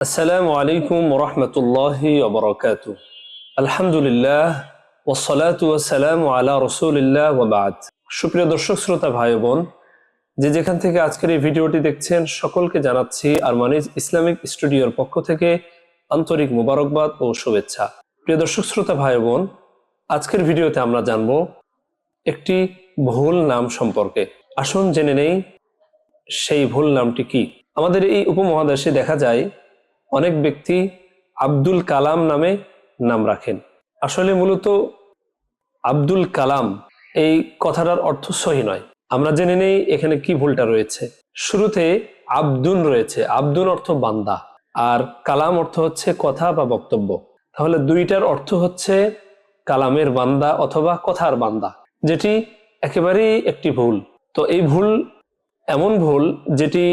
আসসালামু আলাইকুম ওরহমতুল্লাহি ওবরাকাতুহ। আলহামদুলিল্লাহ ওয়াসসালাতু ওয়াসসালামু আলা রাসূলিল্লাহ ওয়া বা'দ। সুপ্রিয় দর্শক শ্রোতা ভাই বোন, যে যেখান থেকে আজকের এই ভিডিওটি দেখছেন সকলকে জানাচ্ছি আরমানিজ ইসলামিক স্টুডিওর পক্ষ থেকে আন্তরিক মোবারকবাদ ও শুভেচ্ছা। প্রিয় দর্শক শ্রোতা ভাই বোন, আজকের ভিডিওতে আমরা জানব একটি ভুল নাম সম্পর্কে। আসুন জেনে নেই সেই ভুল নামটি কি। আমাদের এই উপমহাদেশে দেখা যায় অনেক ব্যক্তি আব্দুল কালাম নামে নাম রাখেন। আসলে মূলত আব্দুল কালাম এই কথাটার অর্থ সহি নয়। আমরা জেনে নেই এখানে কি ভুলটা রয়েছে। শুরুতে আব্দুন রয়েছে, আব্দুন অর্থ বান্দা, আর কালাম অর্থ হচ্ছে কথা বা বক্তব্য। তাহলে দুইটার অর্থ হচ্ছে কালামের বান্দা অথবা কথার বান্দা, যেটি একেবারেই একটি ভুল। তো এই ভুল এমন ভুল যেটি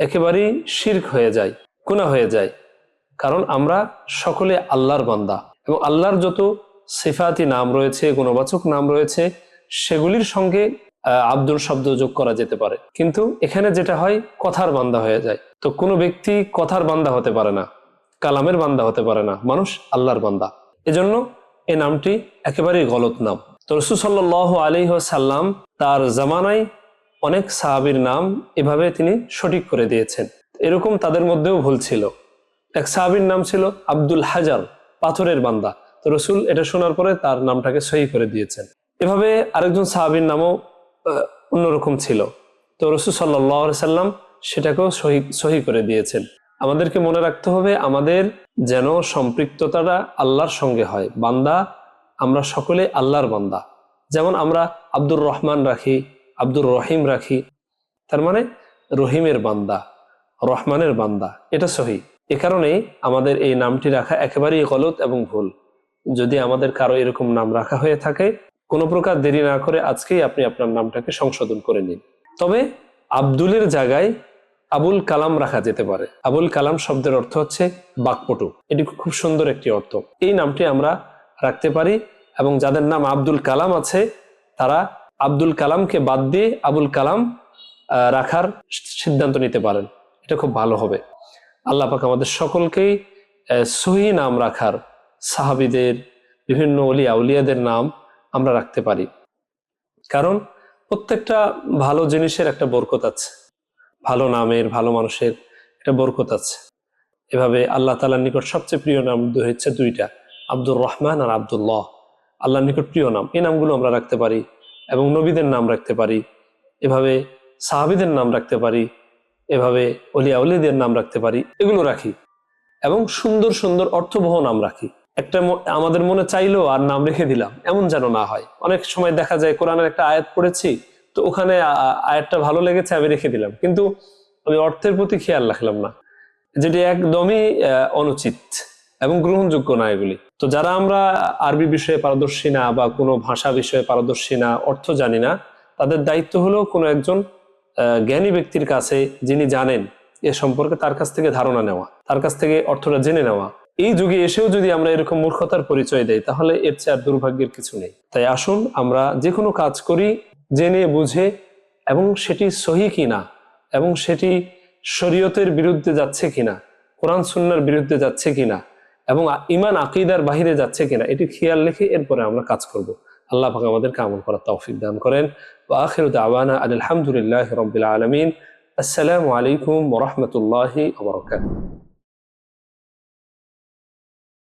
একেবারেই শিরক হয়ে যায়, গুনাহ হয়ে যায়। কারণ আমরা সকলে আল্লাহর বান্দা এবং আল্লাহর যত সিফাতি নাম রয়েছে, গুণবাচক নাম রয়েছে, সেগুলির সঙ্গে আব্দুল শব্দ যোগ করা যেতে পারে। কিন্তু এখানে যেটা হয় কথার বান্দা হয়ে যায়। তো কোনো ব্যক্তি কথার বান্দা হতে পারে না, কালামের বান্দা হতে পারে না, মানুষ আল্লাহর বান্দা। এজন্য এই নামটি একেবারেই গলত নাম। তো রাসূল সাল্লাল্লাহু আলাইহি ওয়াসাল্লাম তার জামানায় অনেক সাহাবীর নাম এভাবে তিনি সঠিক করে দিয়েছেন। এরকম তাদের মধ্যেও ভুল ছিল। এক সাহাবীর নাম ছিল আব্দুল হাজার, পাথরের বান্দা। তো রাসূল এটা শোনার পরে তার নামটাকে সহি করে দিয়েছেন। এভাবে আরেকজন সাহাবীর নামও অন্যরকম ছিল। তো রাসূল সাল্লাল্লাহু আলাইহি সাল্লাম সেটাকেও সহি করে দিয়েছেন। আমাদেরকে মনে রাখতে হবে আমাদের যেন সম্পৃক্ততাটা আল্লাহর সঙ্গে হয়। বান্দা আমরা সকলে আল্লাহর বান্দা। যেমন আমরা আব্দুর রহমান রাখি, আব্দুর রহিম রাখি, তার মানে রহিমের বান্দা, রহমানের বান্দা, এটা সহি। এ কারণেই আমাদের এই নামটি রাখা একেবারেই গলত এবং ভুল। যদি আমাদের কারো এরকম নাম রাখা হয়ে থাকে, কোনো প্রকার দেরি না করে আজকেই আপনি আপনার নামটাকে সংশোধন করে নিন। তবে আব্দুলের জায়গায় আবুল কালাম রাখা যেতে পারে। আবুল কালাম শব্দের অর্থ হচ্ছে বাকপটু। এটি খুব সুন্দর একটি অর্থ। এই নামটি আমরা রাখতে পারি এবং যাদের নাম আব্দুল কালাম আছে তারা আব্দুল কালামকে বাদ দিয়ে আবুল কালাম রাখার সিদ্ধান্ত নিতে পারেন। এটা খুব ভালো হবে। আল্লাহ পাক আমাদের সকলকেই সহি নাম রাখার, সাহাবীদের, বিভিন্ন ওলিয়া উলিয়াদের নাম আমরা রাখতে পারি। কারণ প্রত্যেকটা ভালো জিনিসের একটা বরকত আছে, ভালো নামের, ভালো মানুষের একটা বরকত আছে। এভাবে আল্লাহ তাআলার নিকট সবচেয়ে প্রিয় নাম হচ্ছে দুইটা, আব্দুর রহমান আর আব্দুল্লাহ। আল্লাহর নিকট প্রিয় নাম, এই নামগুলো আমরা রাখতে পারি এবং নবীদের নাম রাখতে পারি, এভাবে সাহাবীদের নাম রাখতে পারি, এভাবে ওলিয়া উলিদের নাম রাখতে পারি। এগুলো রাখি এবং সুন্দর সুন্দর অর্থবহ নাম রাখি। একটা আমাদের মনে চাইলো আর নাম রেখে দিলাম, এমন যেন না হয়। অনেক সময় দেখা যায় কোরআনের একটা আয়াত পড়েছি, তো ওখানে আয়াতটা ভালো লেগেছে আমি রেখে দিলাম, কিন্তু আমি অর্থের প্রতি খেয়াল রাখলাম না, যেটি একদমই অনুচিত এবং গ্রহণযোগ্য না এগুলি। তো যারা আমরা আরবি বিষয়ে পারদর্শী না বা কোনো ভাষা বিষয়ে পারদর্শী না, অর্থ জানি না, তাদের দায়িত্ব হলো কোনো একজন জ্ঞানী ব্যক্তির কাছে, যিনি জানেন এ সম্পর্কে, তার কাছ থেকে ধারণা নেওয়া, তার কাছ থেকে অর্থটা জেনে নেওয়া। এই যুগে এসেও যদি আমরা এরকম মূর্খতার পরিচয় দেই, তাহলে এর চেয়ে আর দুর্ভাগ্যের কিছু নেই। তাই আসুন আমরা যে কোনো কাজ করি জেনে বুঝে, এবং সেটি সহি কিনা এবং সেটি শরীয়তের বিরুদ্ধে যাচ্ছে কিনা, কোরআন সুন্নাহর বিরুদ্ধে যাচ্ছে কিনা এবং ঈমান আকীদার বাহিরে যাচ্ছে কিনা, এটি খেয়াল রেখে এরপরে আমরা কাজ করব। আল্লাহ পাক আমাদেরকে আমল করার তৌফিক দান করেন। ওয়া আখিরু দাওয়ানা আলহামদুলিল্লাহি রাব্বিল আলামিন। আসসালামু আলাইকুম ওয়া রাহমাতুল্লাহি ওয়া বারাকাতুহু।